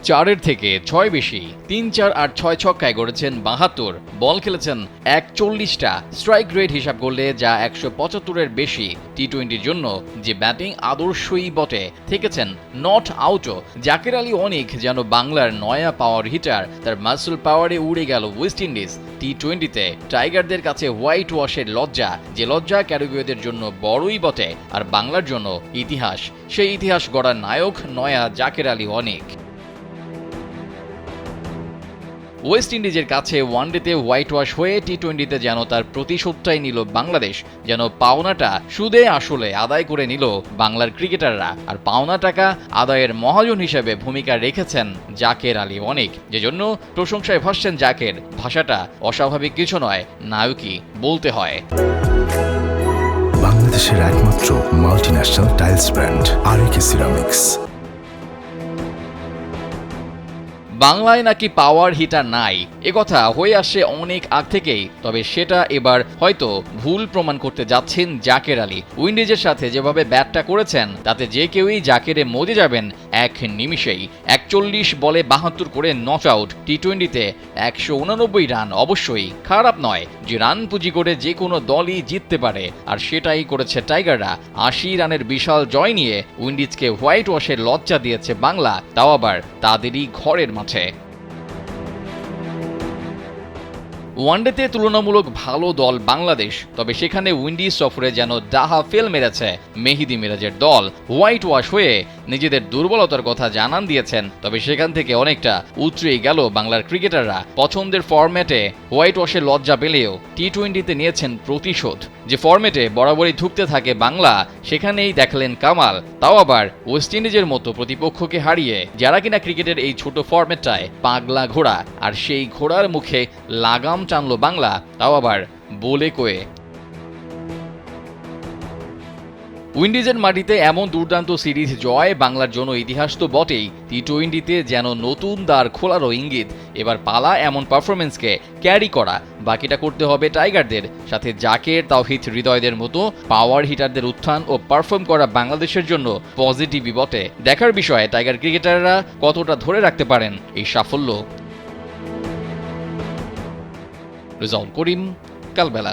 4-এর থেকে 6 বেশি, 3-4 আর 6 ছক্কায় গড়েছেন 72, বল খেলেছেন 41টা। স্ট্রাইক রেট হিসাব করলে যা 175-এর বেশি। টি-20-র জন্য যে ব্যাটিং আদর্শই বটে, থেকেছেন নট আউটও। জাকের আলী অনেক যেন বাংলার নয়া পাওয়ার হিটার। তার মাসল পাওয়ারে উড়ে গেল ওয়েস্ট ইন্ডিজ। টি-20-তে টাইগারদের কাছে হোয়াইট ওয়াশের লজ্জা, যে লজ্জা ক্যারিবীয়দের জন্য বড়ই বটে আর বাংলার জন্য ইতিহাস। সেই ইতিহাস গড়ার নায়ক নয়া জাকের আলী অনেক। ওয়েস্ট ইন্ডিজের কাছে ওয়ানডেতে হোয়াইট ওয়াশ হয়ে টি-20-তে যেন তার প্রতিশোধটাই নিল বাংলাদেশ। যেন পাওনাটা সুদে আসলে আদায় করে নিল বাংলার ক্রিকেটাররা। আর পাওনা টাকা আদায়ের মহাজন হিসেবে ভূমিকা রেখেছেন জাকের আলী অনেক, যেজন্য প্রশংসায় ভাসছেন জাকের। ভাষাটা অস্বাভাবিক কিছু নয়, নায়কই বলতে হয়। বাংলাদেশের একমাত্র মাল্টিন্যাশনাল টাইলস ব্র্যান্ড আরএকে সিরামিক্স। বাংলায় নাকি পাওয়ার হিটার নাই, একথা হয়ে আসে অনেক আগ থেকেই। তবে সেটা এবার হয়তো ভুল প্রমাণ করতে যাচ্ছেন জাকের আলী। উইন্ডিজের সাথে যেভাবে ব্যাটটা করেছেন, তাতে যে কেউই জাকেরে মজে যাবেন এক নিমিষেই। 41 বলে 72 করে নট আউট। টি-20-তে 189 রান অবশ্যই খারাপ নয়, যে রান পুঁজি করে যে কোনো দলই জিততে পারে। আর সেটাই করেছে টাইগাররা। 80 রানের বিশাল জয় নিয়ে উইন্ডিজকে হোয়াইট ওয়াশের লজ্জা দিয়েছে বাংলা, তাও আবার তাদেরই ঘরের মাঠে। ওয়ানডেতে তুলনামূলক ভালো দল বাংলাদেশ, তবে সেখানে উইন্ডিজ সফরে যেন ডাহা ফেল মেরেছে মেহেদী মিরাজের দল। হোয়াইট ওয়াশ হয়ে নিজেদের দুর্বলতার কথা জানান দিয়েছেন, তবে সেখান থেকে অনেকটা উতরে গেল বাংলার ক্রিকেটাররা। পছন্দের ফরম্যাটে হোয়াইট ওয়াশের লজ্জা পেলেও টি-20-তে নিয়েছেন প্রতিশোধ। যে ফরম্যাটে বরাবরই ধুঁকতে থাকে বাংলা, সেখানেই দেখলেন কামাল, তাও আবার ওয়েস্ট ইন্ডিজের মতো প্রতিপক্ষকে হারিয়ে, যারা কিনা ক্রিকেটের এই ছোট ফরম্যাটটায় পাগলা ঘোড়া। আর সেই ঘোড়ার মুখে লাগাম টানলো বাংলা, তাও আবার বলে কয়ে। উইন্ডিজের মাটিতে এমন দুর্দান্ত সিরিজ জয় বাংলার জন্য ইতিহাস তো বটেই, টি-20-তে যেন নতুন দ্বার খোলারও ইঙ্গিত। এবার পালা এমন পারফরমেন্সকে ক্যারি করা, বাকিটা করতে হবে টাইগারদের। সাথে জাকের, তাওহিদ হৃদয়দের মতো পাওয়ার হিটারদের উত্থান ও পারফর্ম করা বাংলাদেশের জন্য পজিটিভই বটে। দেখার বিষয়ে টাইগার ক্রিকেটাররা কতটা ধরে রাখতে পারেন এই সাফল্য। রেজাউল করিম, কালবেলা।